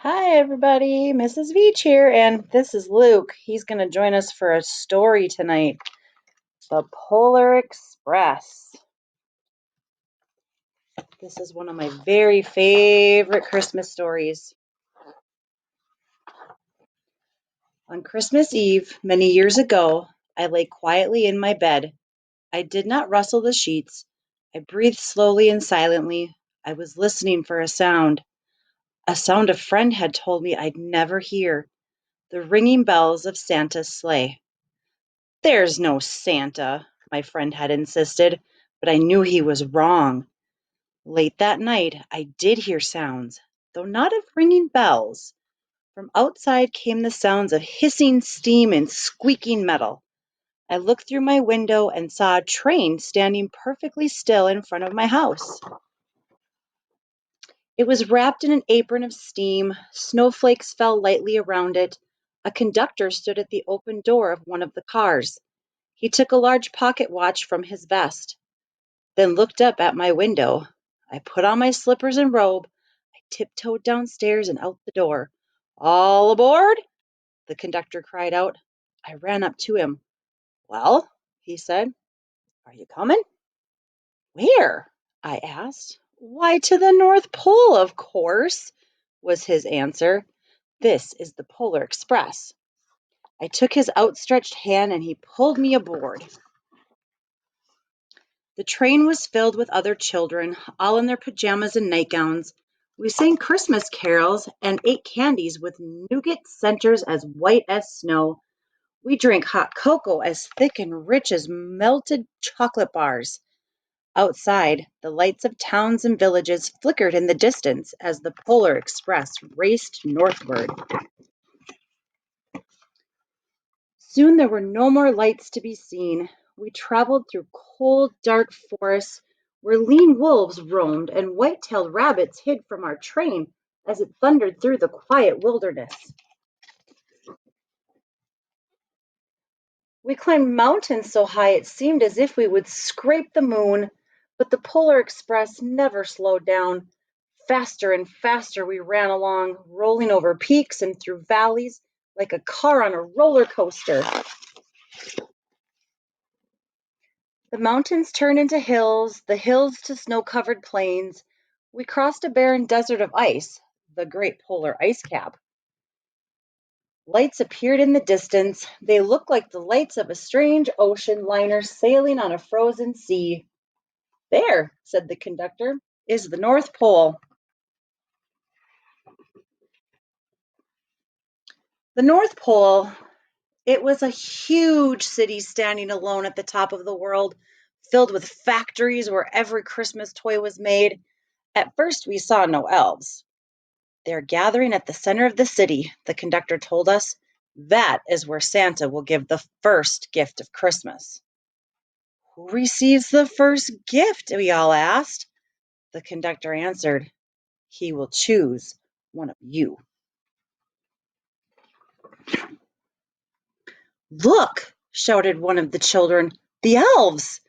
Hi, everybody. Mrs. Veech here, and this is Luke. He's going to join us for a story tonight. The Polar Express. This is one of my very favorite Christmas stories. On Christmas Eve, many years ago, I lay quietly in my bed. I did not rustle the sheets. I breathed slowly and silently. I was listening for a sound a friend had told me I'd never hear, the ringing bells of Santa's sleigh. "There's no Santa," my friend had insisted, but I knew he was wrong. Late that night I did hear sounds, though not of ringing bells. From outside came the sounds of hissing steam and squeaking metal. I looked through my window and saw a train standing perfectly still in front of my house. It was wrapped in an apron of steam. Snowflakes fell lightly around it. A conductor stood at the open door of one of the cars. He took a large pocket watch from his vest, then looked up at my window. I put on my slippers and robe. I tiptoed downstairs and out the door. "All aboard!" the conductor cried out. I ran up to him. "Well," he said, "are you coming?" "Where?" I asked. "Why, to the North Pole, of course," was his answer. "This is the Polar Express." I took his outstretched hand and he pulled me aboard. The train was filled with other children, all in their pajamas and nightgowns. We sang Christmas carols and ate candies with nougat centers as white as snow. We drank hot cocoa as thick and rich as melted chocolate bars. Outside, the lights of towns and villages flickered in the distance as the Polar Express raced northward. Soon there were no more lights to be seen. We traveled through cold, dark forests where lean wolves roamed and white-tailed rabbits hid from our train as it thundered through the quiet wilderness. We climbed mountains so high it seemed as if we would scrape the moon, but the Polar Express never slowed down. Faster and faster we ran along, rolling over peaks and through valleys like a car on a roller coaster. The mountains turned into hills, the hills to snow-covered plains. We crossed a barren desert of ice, the great polar ice cap. Lights appeared in the distance. They looked like the lights of a strange ocean liner sailing on a frozen sea. "There," said the conductor, "is the North Pole." The North Pole, it was a huge city standing alone at the top of the world, filled with factories where every Christmas toy was made. At first, we saw no elves. "They're gathering at the center of the city," the conductor told us. "That is where Santa will give the first gift of Christmas." "Who receives the first gift?" we all asked. The conductor answered, "He will choose one of you." "Look!" shouted one of the children. "The elves!"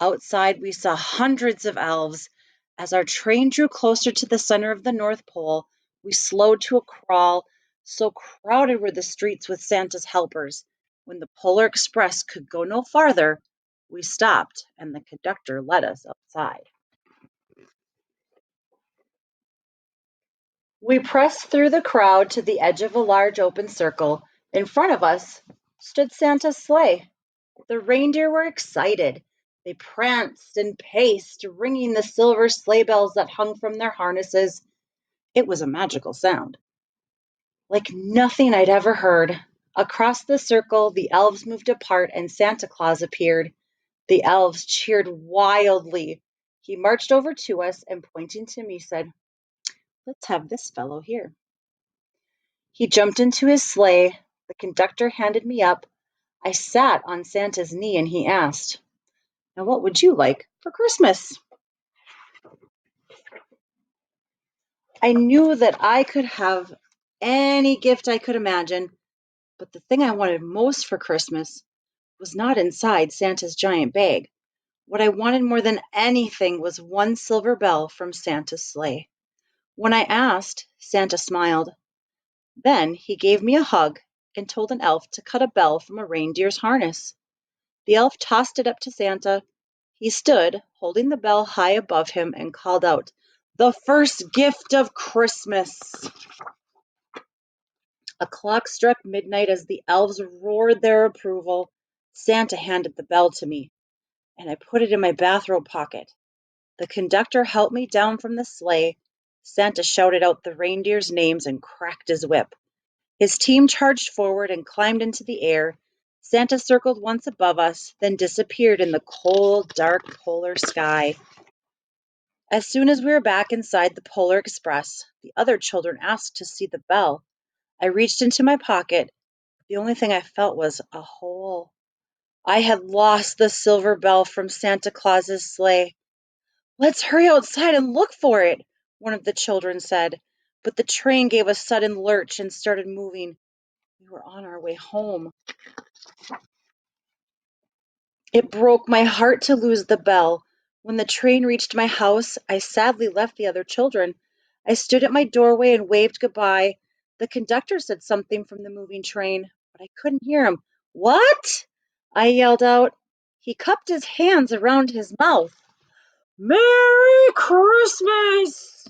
Outside, we saw hundreds of elves. As our train drew closer to the center of the North Pole, we slowed to a crawl. So crowded were the streets with Santa's helpers. When the Polar Express could go no farther, we stopped and the conductor led us outside. We pressed through the crowd to the edge of a large open circle. In front of us stood Santa's sleigh. The reindeer were excited. They pranced and paced, ringing the silver sleigh bells that hung from their harnesses. It was a magical sound, like nothing I'd ever heard. Across the circle, the elves moved apart and Santa Claus appeared. The elves cheered wildly. He marched over to us and, pointing to me, said, "Let's have this fellow here." He jumped into his sleigh. The conductor handed me up. I sat on Santa's knee and he asked, "Now, what would you like for Christmas?" I knew that I could have any gift I could imagine, but the thing I wanted most for Christmas was not inside Santa's giant bag. What I wanted more than anything was one silver bell from Santa's sleigh. When I asked, Santa smiled. Then he gave me a hug and told an elf to cut a bell from a reindeer's harness. The elf tossed it up to Santa. He stood, holding the bell high above him, and called out, "The first gift of Christmas!" A clock struck midnight as the elves roared their approval. Santa handed the bell to me, and I put it in my bathrobe pocket. The conductor helped me down from the sleigh. Santa shouted out the reindeers' names and cracked his whip. His team charged forward and climbed into the air. Santa circled once above us, then disappeared in the cold, dark polar sky. As soon as we were back inside the Polar Express, the other children asked to see the bell. I reached into my pocket. The only thing I felt was a hole. I had lost the silver bell from Santa Claus's sleigh. "Let's hurry outside and look for it," one of the children said. But the train gave a sudden lurch and started moving. We were on our way home. It broke my heart to lose the bell. When the train reached my house, I sadly left the other children. I stood at my doorway and waved goodbye. The conductor said something from the moving train, but I couldn't hear him. "What?" I yelled out. He cupped his hands around his mouth. "Merry Christmas!"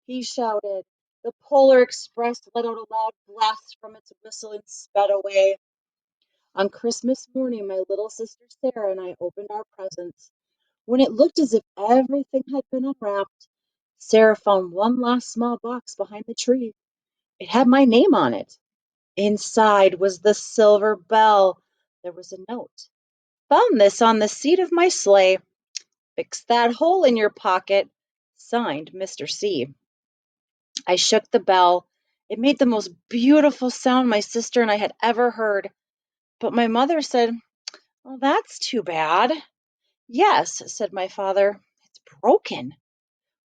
he shouted. The Polar Express let out a loud blast from its whistle and sped away. On Christmas morning, my little sister Sarah and I opened our presents. When it looked as if everything had been unwrapped, Sarah found one last small box behind the tree. It had my name on it. Inside was the silver bell. There was a note. "Found this on the seat of my sleigh. Fix that hole in your pocket. Signed, Mr. C." I shook the bell. It made the most beautiful sound my sister and I had ever heard. But my mother said, "Oh, that's too bad." "Yes," said my father, "it's broken."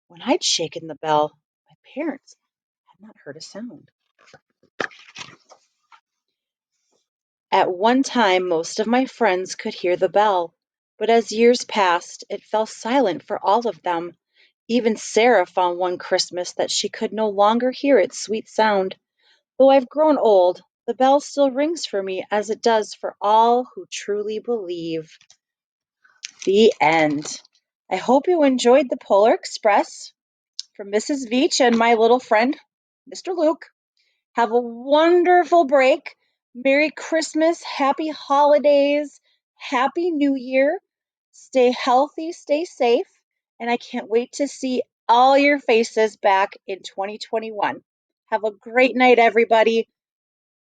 When I'd shaken the bell, my parents had not heard a sound. At one time, most of my friends could hear the bell, but as years passed, it fell silent for all of them. Even Sarah found one Christmas that she could no longer hear its sweet sound. Though I've grown old, the bell still rings for me as it does for all who truly believe. The end. I hope you enjoyed the Polar Express from Mrs. Veech and my little friend, Mr. Luke. Have a wonderful break. Merry Christmas, happy holidays, happy New Year. Stay healthy, stay safe, and I can't wait to see all your faces back in 2021. Have a great night, everybody.